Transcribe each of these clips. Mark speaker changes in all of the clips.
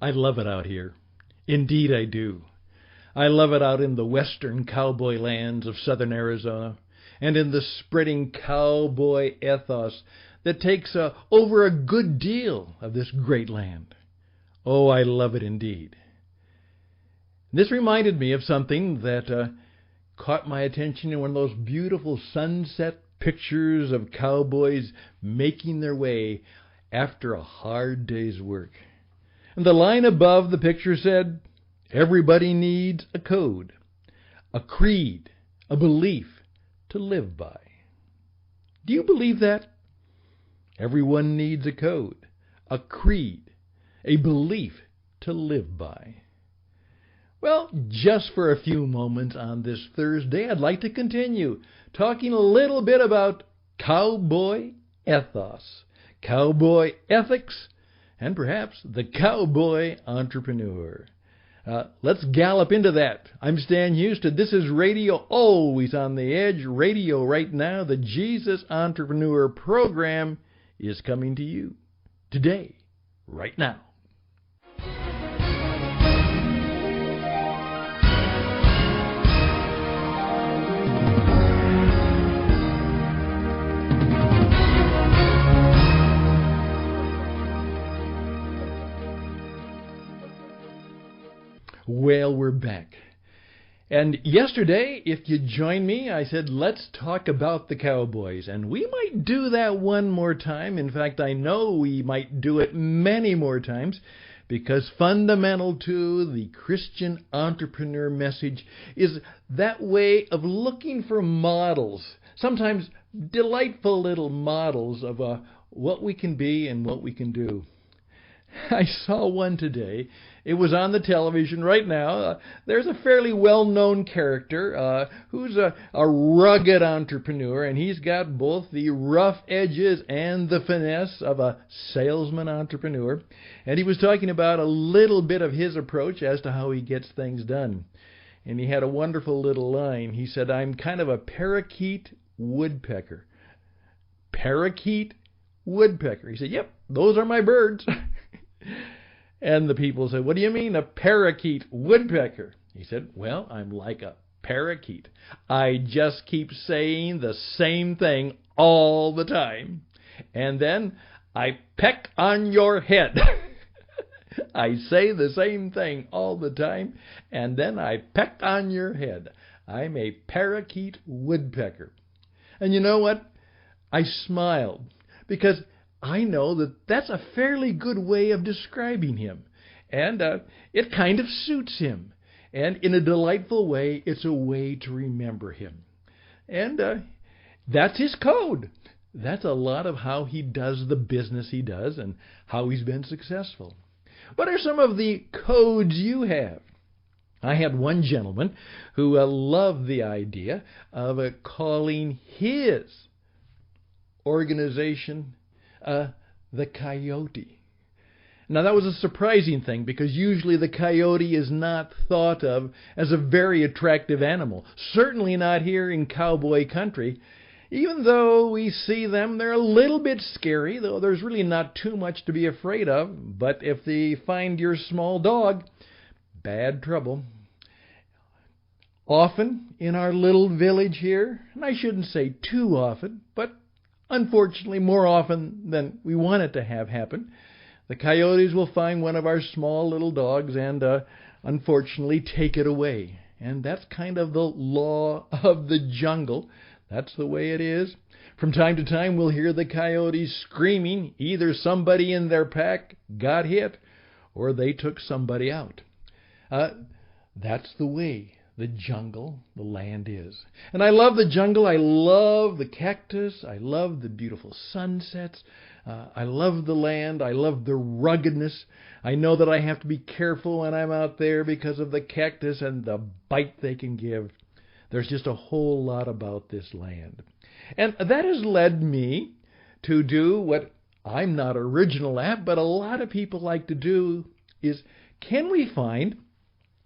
Speaker 1: I love it out here. Indeed I do. I love it out in the western cowboy lands of southern Arizona and in the spreading cowboy ethos that takes over a good deal of this great land. Oh, I love it indeed. This reminded me of something that caught my attention in one of those beautiful sunset pictures of cowboys making their way after a hard day's work. And the line above the picture said, "Everybody needs a code, a creed, a belief to live by." Do you believe that? Everyone needs a code, a creed, a belief to live by. Well, just for a few moments on this Thursday, I'd like to continue talking a little bit about cowboy ethos, cowboy ethics, and perhaps the cowboy entrepreneur. Let's gallop into that. I'm Stan Houston. This is Radio Always on the Edge. Radio right now. The Jesus Entrepreneur program is coming to you today, right now. Well, we're back. And yesterday, if you joined me, I said, let's talk about the Cowboys. And we might do that one more time. In fact, I know we might do it many more times, because fundamental to the Christian entrepreneur message is that way of looking for models, sometimes delightful little models of what we can be and what we can do. I saw one today. It was on the television right now. There's a fairly well-known character who's a rugged entrepreneur, and he's got both the rough edges and the finesse of a salesman entrepreneur. And he was talking about a little bit of his approach as to how he gets things done. And he had a wonderful little line. He said, "I'm kind of a parakeet woodpecker." Parakeet woodpecker. He said, "Yep, those are my birds." And the people said, "What do you mean, a parakeet woodpecker?" He said, "Well, I'm like a parakeet. I just keep saying the same thing all the time. And then I peck on your head." I say the same thing all the time, and then I peck on your head. I'm a parakeet woodpecker. And you know what? I smiled, because I know that that's a fairly good way of describing him. And it kind of suits him. And in a delightful way, it's a way to remember him. And that's his code. That's a lot of how he does the business he does and how he's been successful. What are some of the codes you have? I had one gentleman who loved the idea of calling his organization the coyote. Now, that was a surprising thing, because usually the coyote is not thought of as a very attractive animal. Certainly not here in cowboy country. Even though we see them, they're a little bit scary, though there's really not too much to be afraid of. But if they find your small dog, bad trouble. Often in our little village here, and I shouldn't say too often, but unfortunately more often than we want it to have happen, the coyotes will find one of our small little dogs and unfortunately take it away. And that's kind of the law of the jungle. That's the way it is. From time to time we'll hear the coyotes screaming either somebody in their pack got hit or they took somebody out. That's the way the jungle, the land is. And I love the jungle. I love the cactus. I love the beautiful sunsets. I love the land. I love the ruggedness. I know that I have to be careful when I'm out there because of the cactus and the bite they can give. There's just a whole lot about this land. And that has led me to do what I'm not original at, but a lot of people like to do, is can we find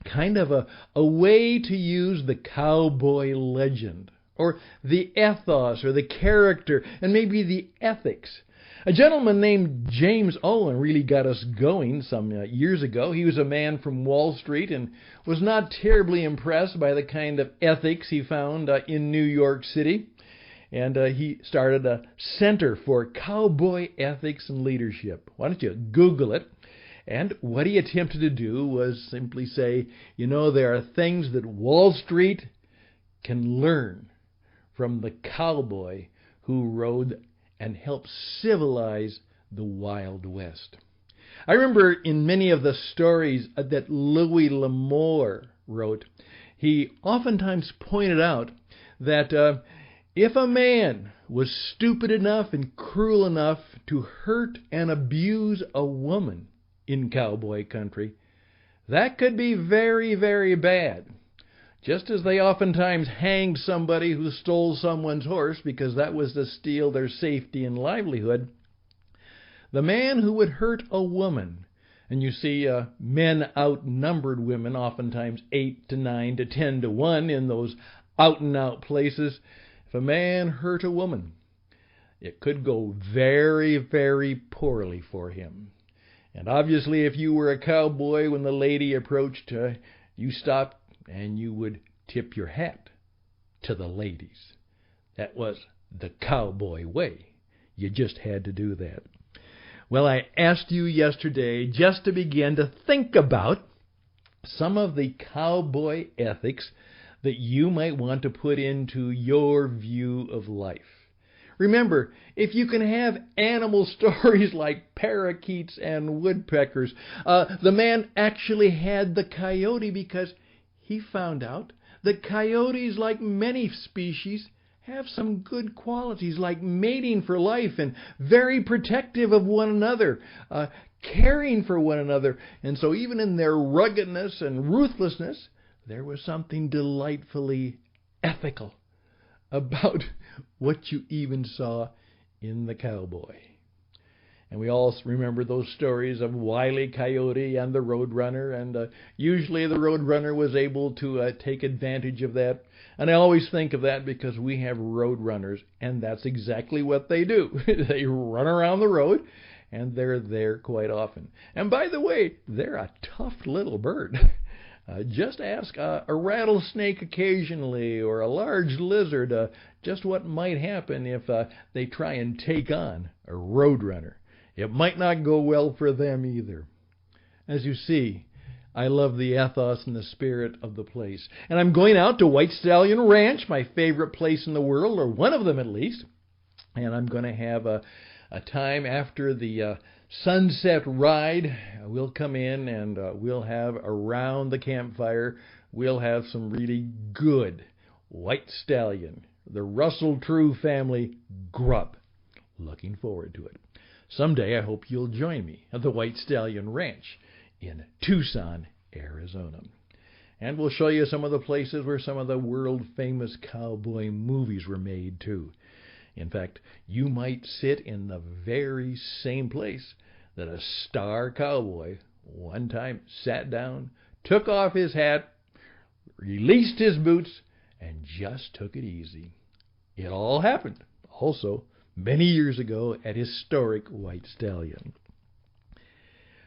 Speaker 1: kind of a way to use the cowboy legend, or the ethos, or the character, and maybe the ethics A gentleman named James Owen really got us going some years ago. He was a man from Wall Street and was not terribly impressed by the kind of ethics he found in New York City. And he started a Center for Cowboy Ethics and Leadership. Why don't you Google it? And what he attempted to do was simply say, there are things that Wall Street can learn from the cowboy who rode and helped civilize the Wild West. I remember in many of the stories that Louis L'Amour wrote, he oftentimes pointed out that if a man was stupid enough and cruel enough to hurt and abuse a woman in cowboy country, that could be very, very bad. Just as they oftentimes hanged somebody who stole someone's horse because that was to steal their safety and livelihood, the man who would hurt a woman, and you see men outnumbered women oftentimes 8 to 9 to 10 to 1 in those out-and-out places. If a man hurt a woman, it could go very, very poorly for him. And obviously, if you were a cowboy when the lady approached, you stopped and you would tip your hat to the ladies. That was the cowboy way. You just had to do that. Well, I asked you yesterday just to begin to think about some of the cowboy ethics that you might want to put into your view of life. Remember, if you can have animal stories like parakeets and woodpeckers, the man actually had the coyote because he found out that coyotes, like many species, have some good qualities like mating for life and very protective of one another, caring for one another. And so even in their ruggedness and ruthlessness, there was something delightfully ethical about what you even saw in the cowboy. And we all remember those stories of Wile E. Coyote and the Roadrunner, and usually the Roadrunner was able to take advantage of that. And I always think of that because we have Roadrunners, and that's exactly what they do. They run around the road, and they're there quite often. And by the way, they're a tough little bird. Just ask a rattlesnake occasionally or a large lizard just what might happen if they try and take on a Roadrunner. It might not go well for them either. As you see, I love the ethos and the spirit of the place. And I'm going out to White Stallion Ranch, my favorite place in the world, or one of them at least. And I'm going to have a time after the sunset ride. We'll come in and we'll have around the campfire, we'll have some really good white stallion, the Russell True family grub. Looking forward to it. Someday I hope you'll join me at the White Stallion Ranch in Tucson, Arizona. And we'll show you some of the places where some of the world-famous cowboy movies were made, too. In fact, you might sit in the very same place that a star cowboy one time sat down, took off his hat, released his boots, and just took it easy. It all happened, also, many years ago at historic White Stallion.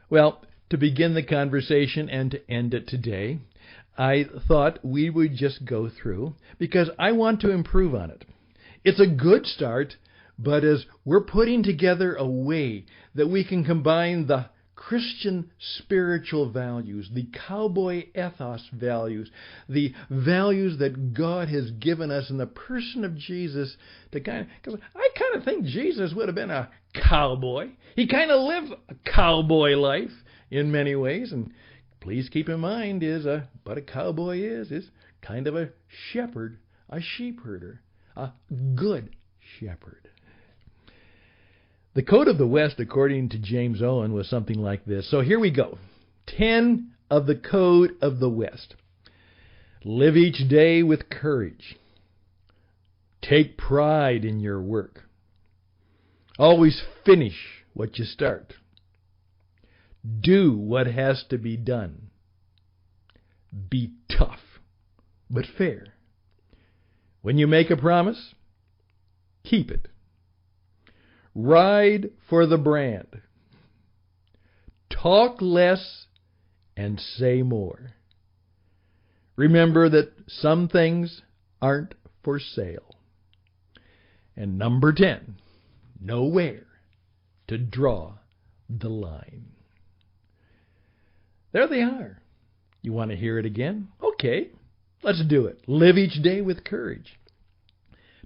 Speaker 1: Well, to begin the conversation and to end it today, I thought we would just go through because I want to improve on it. It's a good start, but as we're putting together a way that we can combine the Christian spiritual values, the cowboy ethos values, the values that God has given us in the person of Jesus, because I kind of think Jesus would have been a cowboy. He kind of lived a cowboy life in many ways, and please keep in mind what a cowboy is kind of a shepherd, a sheep herder, a good shepherd. The Code of the West, according to James Owen, was something like this. So here we go. 10 of the Code of the West. Live each day with courage. Take pride in your work. Always finish what you start. Do what has to be done. Be tough, but fair. When you make a promise, keep it. Ride for the brand. Talk less and say more. Remember that some things aren't for sale. And number 10, know where to draw the line. There they are. You want to hear it again? Okay, let's do it. Live each day with courage.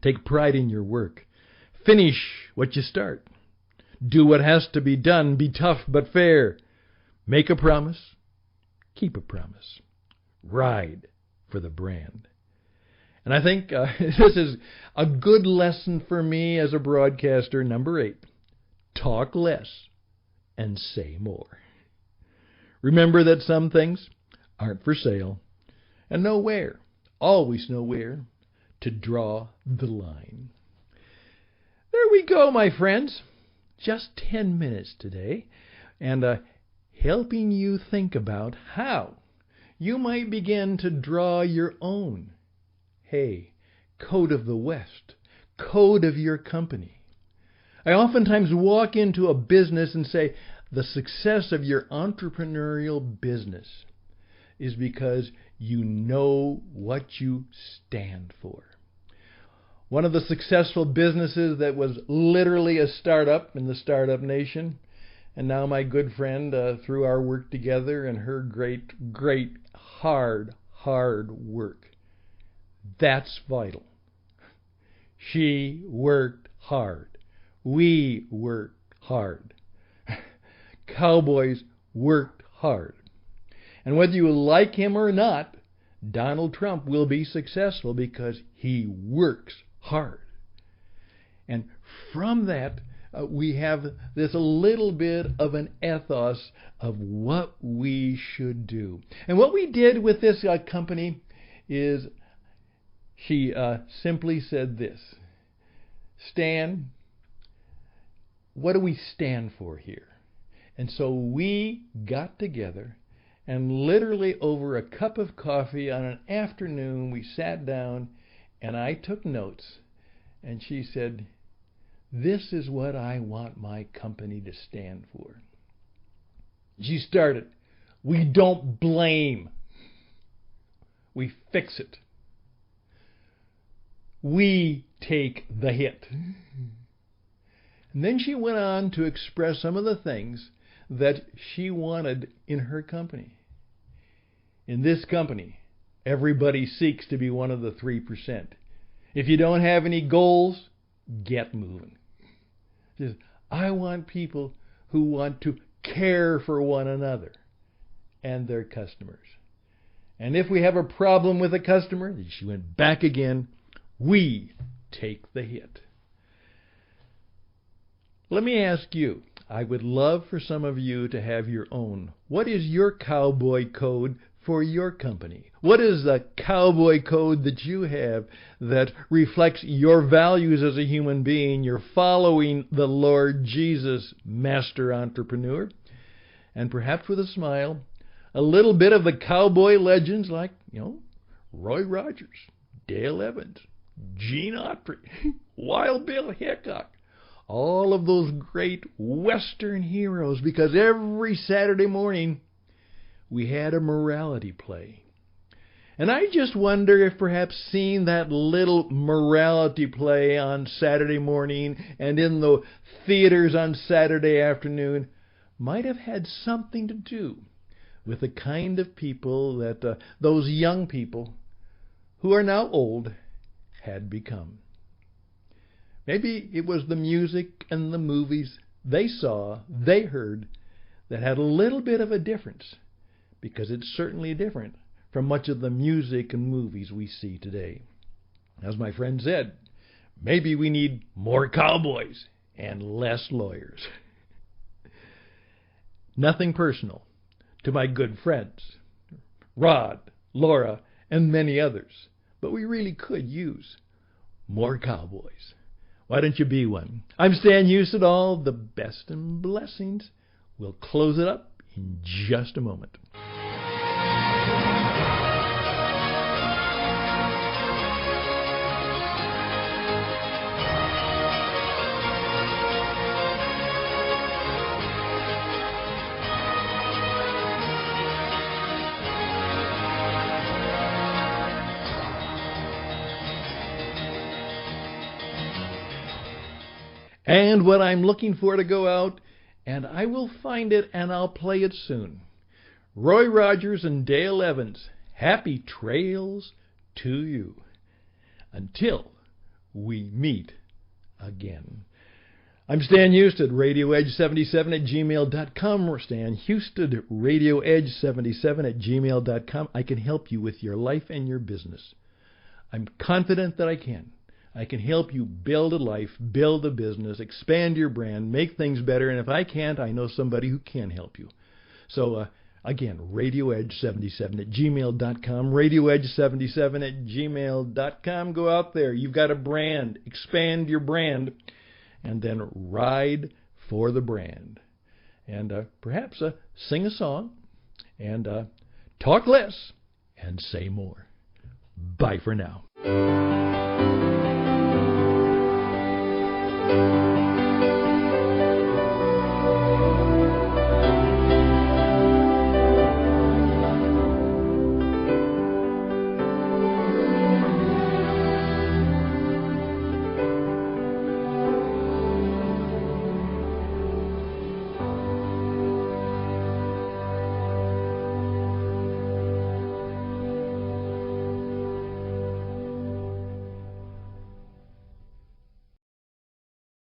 Speaker 1: Take pride in your work. Finish what you start. Do what has to be done. Be tough but fair. Make a promise. Keep a promise. Ride for the brand. And I think this is a good lesson for me as a broadcaster. Number 8, talk less and say more. Remember that some things aren't for sale, and know where, always know where, to draw the line. There we go, my friends. Just 10 minutes today, and helping you think about how you might begin to draw your own, code of the West, code of your company. I oftentimes walk into a business and say, the success of your entrepreneurial business is because you know what you stand for. One of the successful businesses that was literally a startup in the startup nation, and now my good friend, through our work together and her great, hard work. That's vital. She worked hard. We worked hard. Cowboys worked hard. And whether you like him or not, Donald Trump will be successful because he works hard. And from that, we have this a little bit of an ethos of what we should do. And what we did with this company is she simply said this: Stan, what do we stand for here? And so we got together, and literally over a cup of coffee on an afternoon, we sat down and I took notes. And she said, this is what I want my company to stand for. She started, we don't blame. We fix it. We take the hit. And then she went on to express some of the things that she wanted in her company. In this company, everybody seeks to be one of the 3%. If you don't have any goals, get moving. She says, I want people who want to care for one another and their customers. And if we have a problem with a customer, she went back again, we take the hit. Let me ask you, I would love for some of you to have your own. What is your cowboy code for your company? What is the cowboy code that you have that reflects your values as a human being? You're following the Lord Jesus, master entrepreneur. And perhaps with a smile, a little bit of the cowboy legends like, Roy Rogers, Dale Evans, Gene Autry, Wild Bill Hickok. All of those great Western heroes, because every Saturday morning we had a morality play. And I just wonder if perhaps seeing that little morality play on Saturday morning and in the theaters on Saturday afternoon might have had something to do with the kind of people that those young people who are now old had become. Maybe it was the music and the movies they saw, they heard, that had a little bit of a difference, because it's certainly different from much of the music and movies we see today. As my friend said, maybe we need more cowboys and less lawyers. Nothing personal to my good friends, Rod, Laura, and many others, but we really could use more cowboys. Why don't you be one? I'm Stan Houston. All the best and blessings. We'll close it up in just a moment. and what I'm looking for to go out, and I will find it and I'll play it soon. Roy Rogers and Dale Evans, happy trails to you. Until we meet again. I'm Stan Houston, RadioEdge77@gmail.com. Stan Houston, RadioEdge77@gmail.com. I can help you with your life and your business. I'm confident that I can. I can help you build a life, build a business, expand your brand, make things better, and if I can't, I know somebody who can help you. So, again, RadioEdge77@gmail.com, RadioEdge77@gmail.com. Go out there. You've got a brand. Expand your brand. And then ride for the brand. And perhaps sing a song. And talk less and say more. Bye for now.